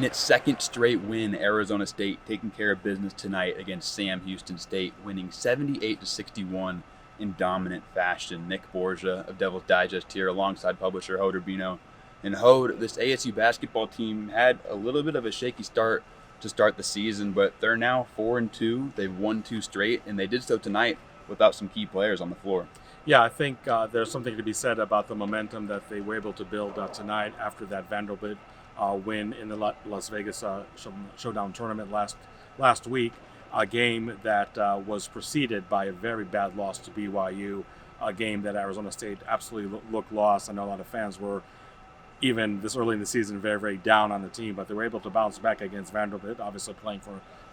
In its second straight win, Arizona State taking care of business tonight against Sam Houston State, winning 78-61 in dominant fashion. Nick Borgia of Devil's Digest here alongside publisher Hode Urbino. And Hode, this ASU basketball team had a little bit of a shaky start to start the season, but they're now 4-2. They've won 2 straight, and they did so tonight without some key players on the floor. Yeah, I think there's something to be said about the momentum that they were able to build tonight after that Vanderbilt win in the Las Vegas Showdown tournament last week, a game that was preceded by a very bad loss to BYU, a game that Arizona State absolutely looked lost. I know a lot of fans were, even this early in the season, very, very down on the team, but they were able to bounce back against Vanderbilt, obviously playing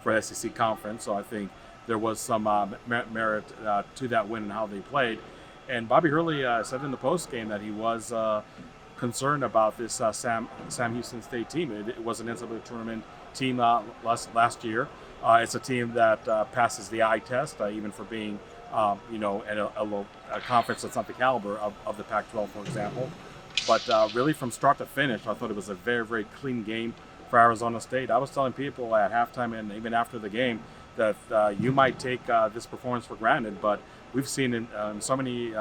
for SEC conference. So I think there was some merit to that win and how they played. And Bobby Hurley said in the postgame that he was concerned about this Sam Houston State team. It was an NCAA tournament team last year. It's a team that passes the eye test, even for being, at a conference that's not the caliber of the Pac-12, for example. But really, from start to finish, I thought it was a very, very clean game for Arizona State. I was telling people at halftime and even after the game that you might take this performance for granted, but we've seen in so many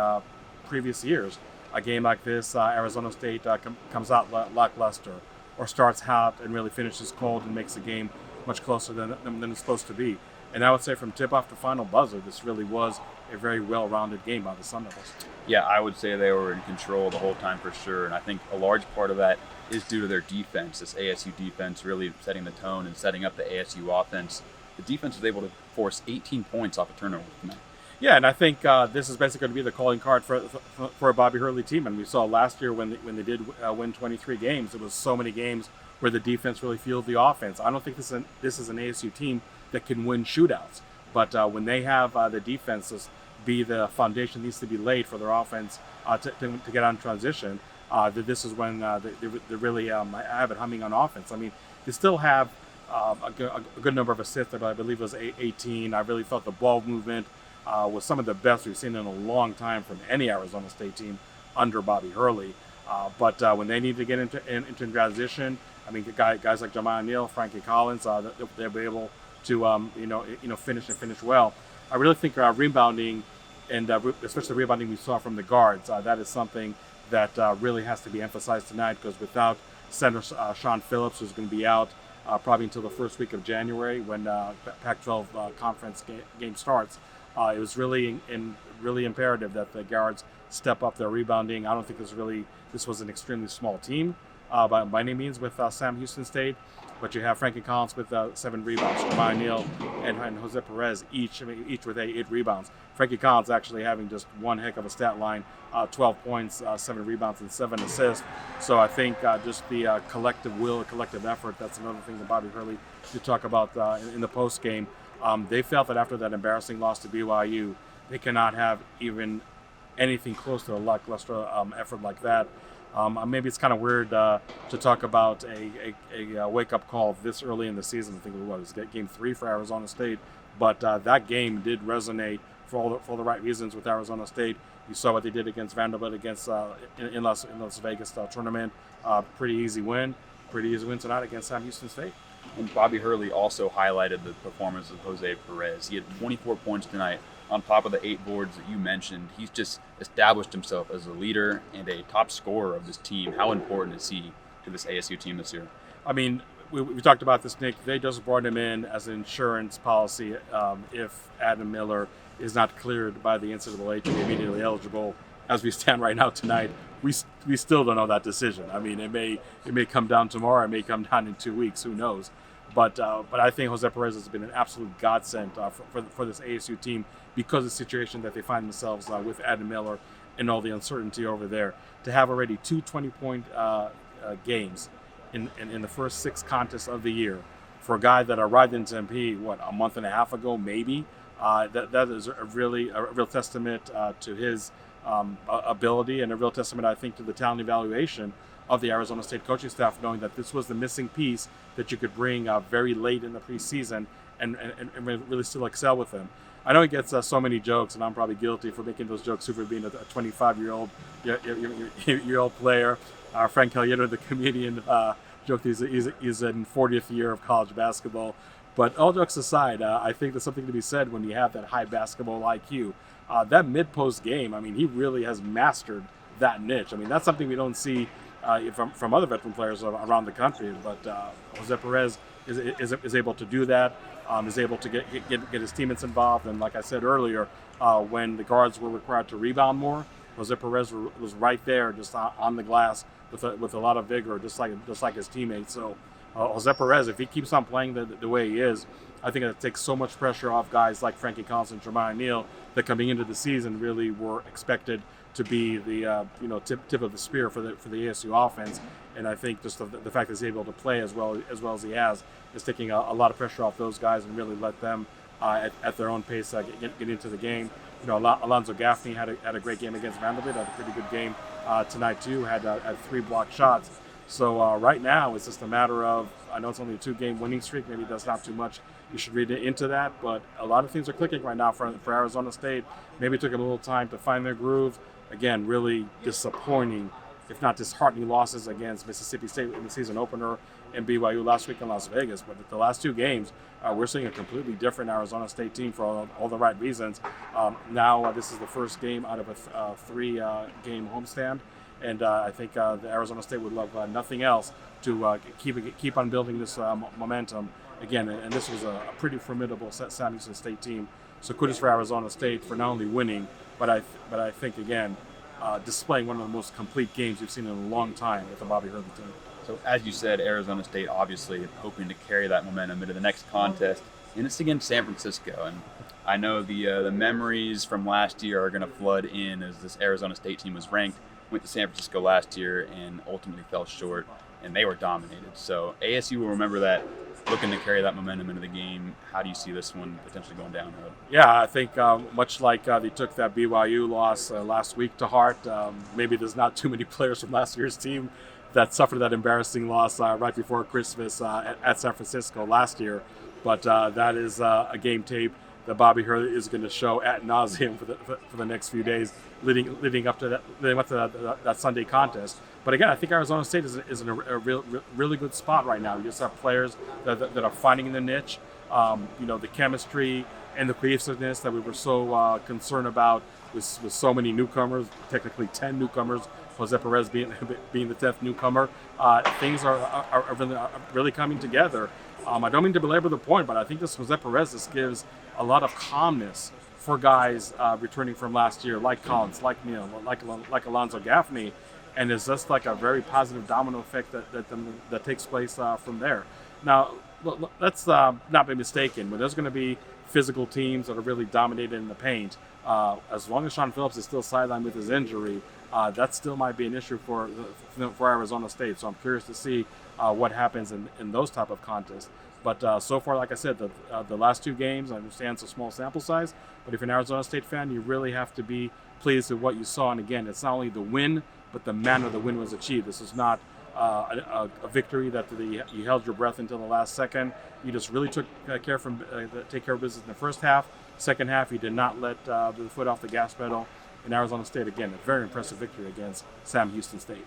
previous years a game like this, Arizona State comes out lackluster or starts hot and really finishes cold and makes the game much closer than it's supposed to be. And I would say from tip-off to final buzzer, this really was a very well-rounded game by the Sun Devils. Yeah, I would say they were in control the whole time for sure, and I think a large part of that is due to their defense, this ASU defense really setting the tone and setting up the ASU offense. The defense was able to force 18 points off a turnover tonight. Yeah, and I think this is basically going to be the calling card for a Bobby Hurley team. And we saw last year when they did win 23 games, it was so many games where the defense really fueled the offense. I don't think this is an ASU team that can win shootouts. But when they have the defenses be the foundation needs to be laid for their offense to get on transition, this is when they really have it humming on offense. I mean, they still have a good number of assists, I believe it was 18. I really felt the ball movement was some of the best we've seen in a long time from any Arizona State team under Bobby Hurley. But when they need to get into transition, I mean, guys like Jamal Neal, Frankie Collins, they'll be able to finish well. I really think rebounding, and especially rebounding we saw from the guards, that is something that really has to be emphasized tonight, because without center Sean Phillips, who's going to be out probably until the first week of January when Pac-12 conference game starts, it was really imperative that the guards step up their rebounding. I don't think this was an extremely small team by any means with Sam Houston State, but you have Frankie Collins with 7 rebounds, Jamal Neal and Jose Perez each with 8 rebounds. Frankie Collins actually having just one heck of a stat line, 12 points, 7 rebounds, and 7 assists. So I think just the collective will, collective effort, that's another thing that Bobby Hurley did talk about in the post game. They felt that after that embarrassing loss to BYU, they cannot have even anything close to a lackluster effort like that. Maybe it's kind of weird to talk about a wake-up call this early in the season. I think it was game 3 for Arizona State, but that game did resonate for all the right reasons with Arizona State. You saw what they did against Vanderbilt in Las Vegas tournament. Pretty easy win tonight against Sam Houston State. And Bobby Hurley also highlighted the performance of Jose Perez. He had 24 points tonight on top of the 8 boards that you mentioned. He's just established himself as a leader and a top scorer of this team. How important is he to this ASU team this year? I mean, we talked about this, Nick. They just brought him in as an insurance policy. If Adam Miller is not cleared by the NCAA to be immediately eligible, as we stand right now tonight, we still don't know that decision. I mean, it may come down tomorrow. It may come down in 2 weeks. Who knows? But I think Jose Perez has been an absolute godsend for this ASU team because of the situation that they find themselves with Adam Miller and all the uncertainty over there. To have already 2 20-point games in the first 6 contests of the year for a guy that arrived in Tempe, a month and a half ago, maybe, that is a real testament to his ability, and a real testament, I think, to the talent evaluation of the Arizona State coaching staff, knowing that this was the missing piece that you could bring very late in the preseason and really still excel with him. I know he gets so many jokes, and I'm probably guilty for making those jokes for being a 25-year-old player. Frank Caliendo, the comedian, joke he's in 40th year of college basketball. But all jokes aside, I think there's something to be said when you have that high basketball IQ. That mid-post game, I mean, he really has mastered that niche. I mean, that's something we don't see from other veteran players around the country. But Jose Perez is able to do that, is able to get his teammates involved. And like I said earlier, when the guards were required to rebound more, Jose Perez was right there, just on the glass with a lot of vigor, just like his teammates. So Jose Perez, if he keeps on playing the way he is, I think it takes so much pressure off guys like Frankie Collins and Jeremiah Neal that coming into the season really were expected to be the tip of the spear for the ASU offense. And I think just the fact that he's able to play as well as he has is taking a lot of pressure off those guys and really let them at their own pace get into the game. Alonzo Gaffney had a great game against Vanderbilt, had a pretty good game tonight too, had 3 blocked shots. So right now it's just a matter of, I know it's only a 2-game winning streak, maybe that's not too much you should read into that, but a lot of things are clicking right now for Arizona State. Maybe it took them a little time to find their groove. Again, really disappointing, if not disheartening losses against Mississippi State in the season opener and BYU last week in Las Vegas. But the last 2 games, we're seeing a completely different Arizona State team for all the right reasons. Now this is the first game out of a 3-game homestand. And I think the Arizona State would love nothing else to keep on building this momentum. Again, and this was a pretty formidable Sam Houston State team. So kudos for Arizona State for not only winning, but I think, again, displaying one of the most complete games we've seen in a long time with the Bobby Hurley team. So as you said, Arizona State obviously hoping to carry that momentum into the next contest, and it's against San Francisco. And I know the memories from last year are going to flood in as this Arizona State team was ranked, went to San Francisco last year and ultimately fell short, and they were dominated. So ASU will remember that, looking to carry that momentum into the game. How do you see this one potentially going downhill? Yeah, I think much like they took that BYU loss last week to heart, maybe there's not too many players from last year's team that suffered that embarrassing loss right before Christmas at San Francisco last year. But that is a game tape that Bobby Hurley is going to show ad nauseum for the next few days leading up to that Sunday contest. But again, I think Arizona State is in a really good spot right now. You just have players that are finding the niche, the chemistry and the cohesiveness that we were so concerned about with so many newcomers, technically 10 newcomers, Jose Perez being the 10th newcomer. Things are really coming together. I don't mean to belabor the point, but I think this Jose Perez just gives a lot of calmness for guys returning from last year, like Collins, like Neal, like Alonzo Gaffney. And it's just like a very positive domino effect that takes place from there. Now, let's not be mistaken. But there's going to be physical teams that are really dominated in the paint. As long as Sean Phillips is still sidelined with his injury, that still might be an issue for Arizona State. So I'm curious to see what happens in those type of contests. But so far, like I said, the last 2 games, I understand it's a small sample size, but if you're an Arizona State fan, you really have to be pleased with what you saw. And again, it's not only the win, but the manner the win was achieved. This is not a victory that you held your breath until the last second. You just really took care of business in the first half. Second half, you did not let the foot off the gas pedal. In Arizona State, again, a very impressive victory against Sam Houston State.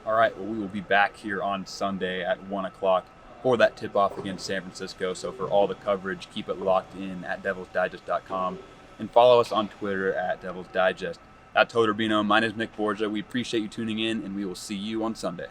All right, well, we will be back here on Sunday at 1 o'clock for that tip-off against San Francisco. So for all the coverage, keep it locked in at DevilsDigest.com and follow us on Twitter at DevilsDigest. At Toad Urbino, my name is Nick Borgia. We appreciate you tuning in, and we will see you on Sunday.